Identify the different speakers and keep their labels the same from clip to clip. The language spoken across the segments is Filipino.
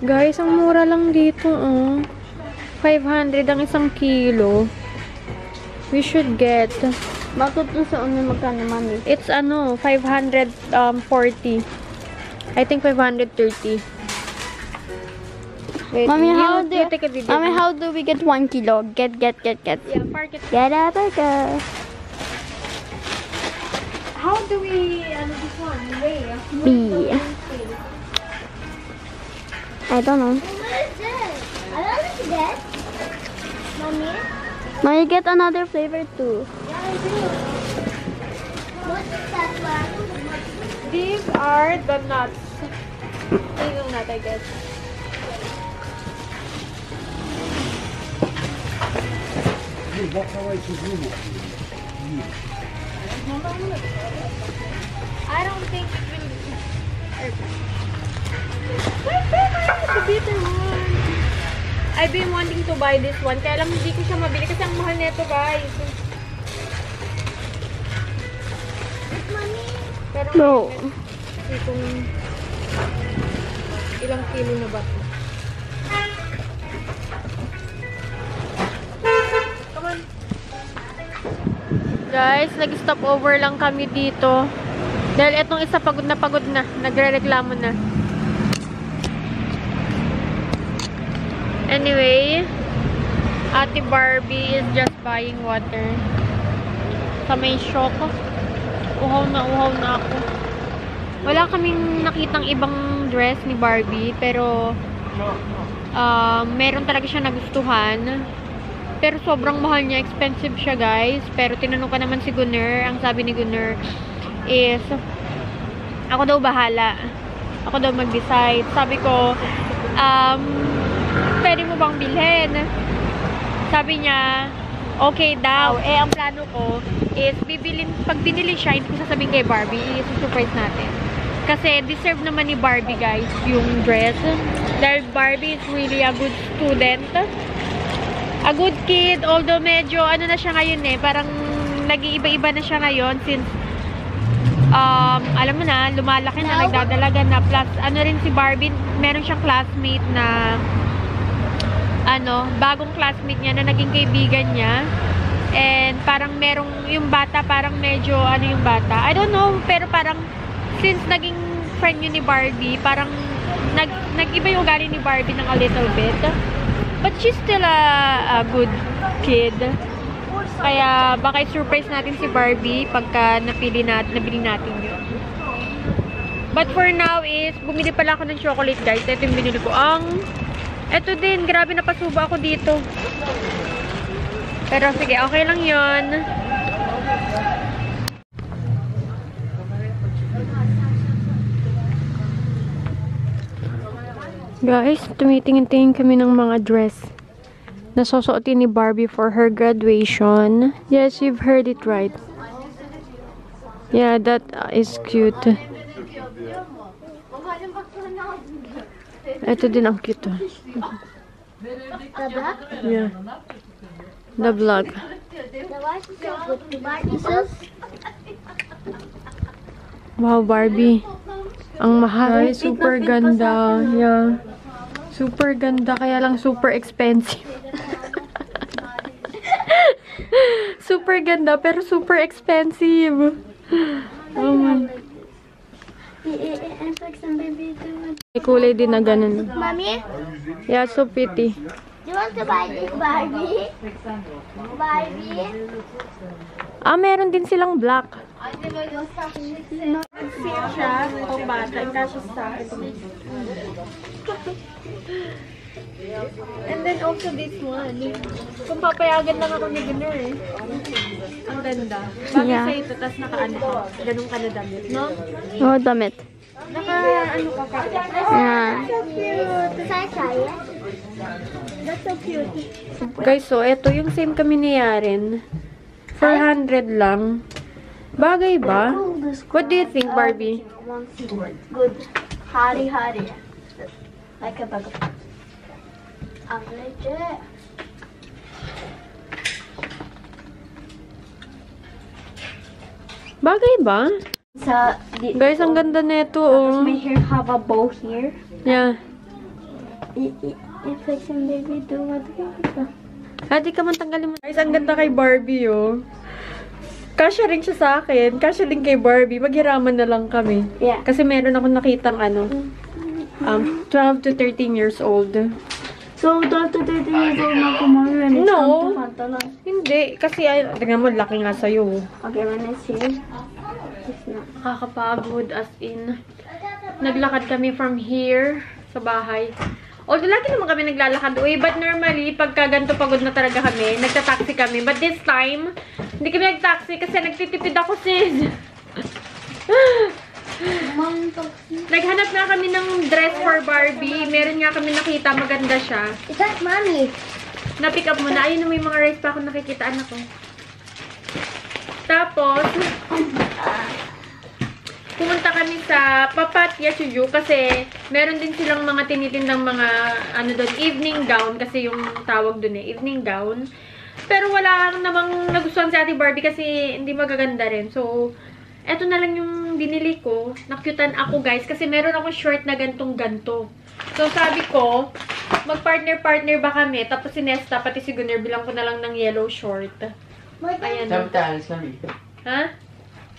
Speaker 1: Guys, ang mura lang dito, oh. 500 ang isang kilo. We should get.
Speaker 2: Bakit dun sa una magkano, mami?
Speaker 1: It's 540. I think 530. Wait,
Speaker 2: Mommy,
Speaker 1: you take a video.
Speaker 2: Mommy, how do we get 1 kilo? Get.
Speaker 1: Yeah, park it.
Speaker 2: Get up, go.
Speaker 1: How do we, this one? Weigh?
Speaker 2: B. I don't know.
Speaker 3: What is this? I don't know what this. Mommy?
Speaker 2: Mommy, get another flavor too.
Speaker 3: Yeah, I do. What is that one?
Speaker 1: These are the nuts. Tingnan nut, I guess. I don't think it will be. The bitter one. I've been wanting to buy this one. Kaya lang hindi ko siya mabili kasi ang mahal nito, guys. Pero
Speaker 2: No.
Speaker 1: kasi kung ilang kilo na ba ito? Come on. Guys, nag-stop over lang kami dito. Dahil etong isa pagod na. Nagre-reklamo na. Anyway, Ate Barbie is just buying water. Sa may shop. Uhaw na ako. Wala kaming nakitang ibang dress ni Barbie, pero meron talaga siya nagustuhan. Pero sobrang mahal niya, expensive siya, guys. Pero tinanong ka naman si Gunner, ang sabi ni Gunner is ako daw bahala. Ako daw mag-decide. Sabi ko, pwede mo bang bilhin? Sabi niya, okay daw. Ang plano ko is pag binili siya, hindi ko sasabihin kay Barbie, i-surprise natin. Kasi deserve naman ni Barbie, guys, yung dress. Dahil Barbie is really a good student. A good kid, although medyo, na siya ngayon parang nag-iiba-iba na siya ngayon since, alam mo na, lumalaki na, nagdadalaga na. Plus, rin si Barbie, meron siyang classmate na, bagong classmate niya na naging kaibigan niya. And parang merong, yung bata, parang medyo, yung bata. I don't know, pero parang, since naging friend yun ni Barbie, parang, nag-iba yung ugali ni Barbie ng a little bit. But she's still a good kid. Kaya, baka i-surprise natin si Barbie pagka nabili natin yun. But for now is, bumili pala ako ng chocolate, guys. Ito yung binili ko. Ito din, grabe napasuba ako dito. Pero sige, okay lang yun. Guys, tumitingin-tingin kami ng mga dress na susuotin ni Barbie for her graduation. Yes, you've heard it right. Yeah, that is cute. Ito din ang cute.
Speaker 3: The black?
Speaker 1: Yeah. The black.
Speaker 3: The white is so good. The Barbie says.
Speaker 1: Wow, Barbie. Ang mahal. Ay, super ganda. Yeah. Super ganda, kaya lang super expensive. Super ganda, pero super expensive. Oh my. May kulay din na ganun.
Speaker 3: Mommy,
Speaker 1: Yeah, so pretty.
Speaker 3: do you want to buy this Barbie? Barbie?
Speaker 1: Meron din silang black.
Speaker 3: Nag-sale
Speaker 1: siya, pang bata, kasi sa And then also this one. Kung papayagan lang ako ni Gunner Ang ganda. Bagay
Speaker 2: Yeah.
Speaker 1: sa ito, tas naka-ano ko. Ganun ka na damit, no?
Speaker 2: Oh, damit.
Speaker 1: Naka-ano ka pa.
Speaker 2: Yeah.
Speaker 3: so cute. Does I try it? That's so cute.
Speaker 1: Guys, so ito yung same kami ni Yaren. 400 lang. Bagay ba? What do you think, Barbie?
Speaker 3: Good. Hari. Like a bug. I'm legit.
Speaker 1: Bagay ba?
Speaker 3: So,
Speaker 1: Guys, ang ganda nito, oh.
Speaker 3: my hair have a bow here.
Speaker 1: Yeah.
Speaker 2: Inflection baby, do what ka?
Speaker 1: Hadi ka man tanggalin mo. Guys, ang ganda kay Barbie, oh. Kasya rin siya sa akin. Kasya din kay Barbie. Maghiraman na lang kami.
Speaker 2: Yeah.
Speaker 1: Kasi meron akong nakitang 12 to 13 years old.
Speaker 2: So, 12 to 13 years old na kumari when it's
Speaker 1: No.
Speaker 2: come to Fanta na.
Speaker 1: Hindi. Kasi, tingnan mo, laki nga sa'yo.
Speaker 2: Okay, when it's here, it's not.
Speaker 1: Nakakapagod as in. Naglakad kami from here sa bahay. Although, lagi naman kami naglalakad away. But normally, pagka ganito pagod na talaga kami, nagta-taxi kami. But this time, hindi kami nag-taxi kasi nagtitipid ako, sis. Naghanap na kami ng dress for Barbie. Meron nga kami nakita. Maganda siya.
Speaker 3: Is that mommy?
Speaker 1: Na-pick up mo na. Ayun na, may mga rice pa ako nakikita. Anak ko. Tapos, pumunta kami sa Papatya Chuju kasi meron din silang mga tinitindang mga doon, evening gown kasi yung tawag doon evening gown. Pero wala namang nagustuhan si Ate Barbie kasi hindi magaganda rin. So, eto na lang yung binili ko. Nakyutan ako, guys, kasi meron akong short na gantong-ganto. So, sabi ko, mag-partner-partner ba kami? Tapos si Nesta, pati si Gunner, bilang ko na lang ng yellow short. Ayan.
Speaker 4: Sometimes, sorry.
Speaker 1: Ha?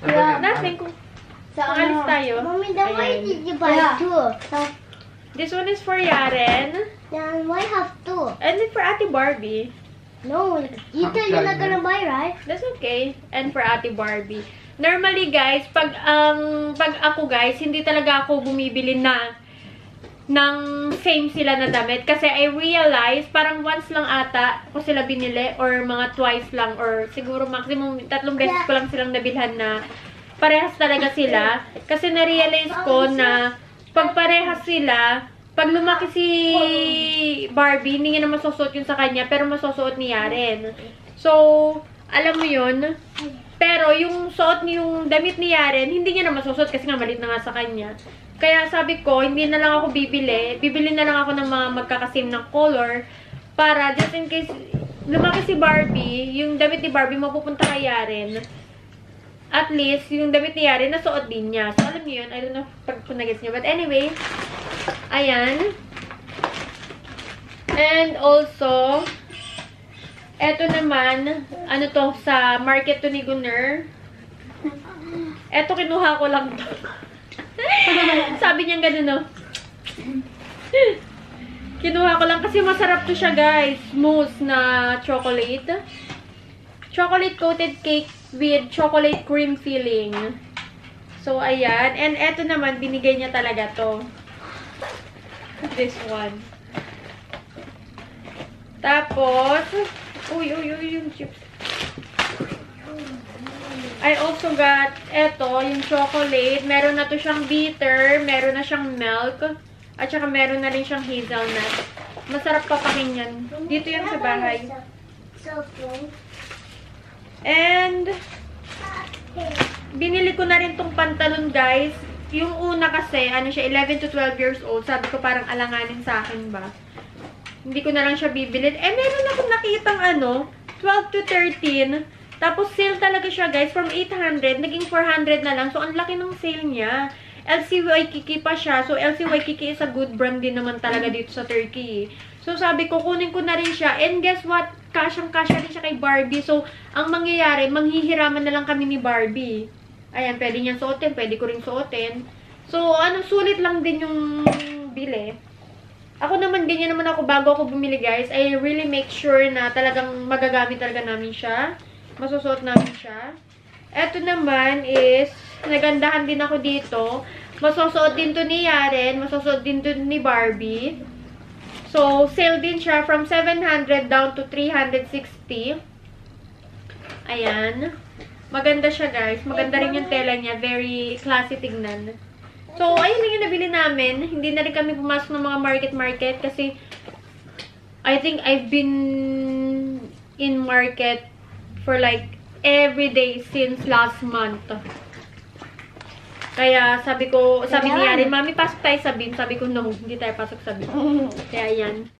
Speaker 3: Yeah.
Speaker 1: Nothing. Kung
Speaker 3: So,
Speaker 1: alis tayo.
Speaker 3: Mommy, then why
Speaker 1: Ayan.
Speaker 3: did you buy two?
Speaker 1: This one is for Yaren.
Speaker 3: Then why have two?
Speaker 1: And then for Ate Barbie.
Speaker 3: No, you said you're not gonna buy, right?
Speaker 1: That's okay. And for Ate Barbie. Normally, guys, pag ako, guys, hindi talaga ako bumibili ng same sila na damit. Kasi I realize, parang once lang ata ko sila binili or mga twice lang or siguro maximum 3 beses ko lang silang nabilhan na parehas talaga sila. Kasi na-realize ko na pag parehas sila, pag lumaki si Barbie, hindi niya na masusuot yun sa kanya, pero masusuot niya rin. So, alam mo yun. Pero yung suot niya, yung damit ni Yaren, hindi niya na masusuot kasi nga malit na nga sa kanya. Kaya sabi ko, hindi na lang ako bibili. Bibili na lang ako ng mga magkakasim ng color para just in case lumaki si Barbie, yung damit ni Barbie mapupunta kay Yaren. At least, yung damit ni Yaren, nasuot din niya. So, alam niyo yun. I don't know pag nag-gets niyo. But anyway, ayan. And also, eto naman, ano to, sa market to ni Gunner. Eto, kinuha ko lang to. Sabi niya ganun, no? Kinuha ko lang kasi masarap to siya, guys. Mousse na chocolate. Chocolate coated cake with chocolate cream filling. So, ayan. And eto naman, binigay niya talaga to. This one. Tapos, uy, yung chips. I also got eto, yung chocolate. Meron na to siyang bitter, meron na siyang milk, at saka meron na rin siyang hazelnut. Masarap papakin yan. Dito yan sa bahay.
Speaker 3: So plain.
Speaker 1: And, binili ko na rin tong pantalon, guys. Yung una kasi, ano siya, 11 to 12 years old. Sabi ko parang alanganin sa akin ba. Hindi ko na lang siya bibilin. Eh, meron akong nakitang 12 to 13. Tapos, sale talaga siya, guys. From 800, naging 400 na lang. So, ang laki ng sale niya. LC Waikiki pa siya. So, LC Waikiki is a good brand din naman talaga dito sa Turkey. So, sabi ko, kunin ko na rin siya. And guess what? Kasyang-kasya rin siya kay Barbie. So, ang mangyayari, manghihiraman na lang kami ni Barbie. Ayan, pwede niyang suotin. Pwede ko rin suotin. So, sulit lang din yung bili. Ako naman, ganyan naman ako bago ako bumili, guys. I really make sure na talagang magagamit talaga namin siya. Masusuot namin siya. Eto naman is, nagandahan din ako dito. Masusuot din to ni Yaren. Masusuot din to ni Barbie. So, sale din siya from 700 down to 360. Ayan. Maganda siya, guys. Maganda rin yung tela niya. Very classy tignan. So, ayun lang yung nabili namin. Hindi na rin kami pumasok ng mga market-market kasi I think I've been in market for like every day since last month. Kaya sabi ni Yaren, Mami, pasok tayo sa bin. Sabi ko, no, hindi tayo pasok sa bin. Kaya yan.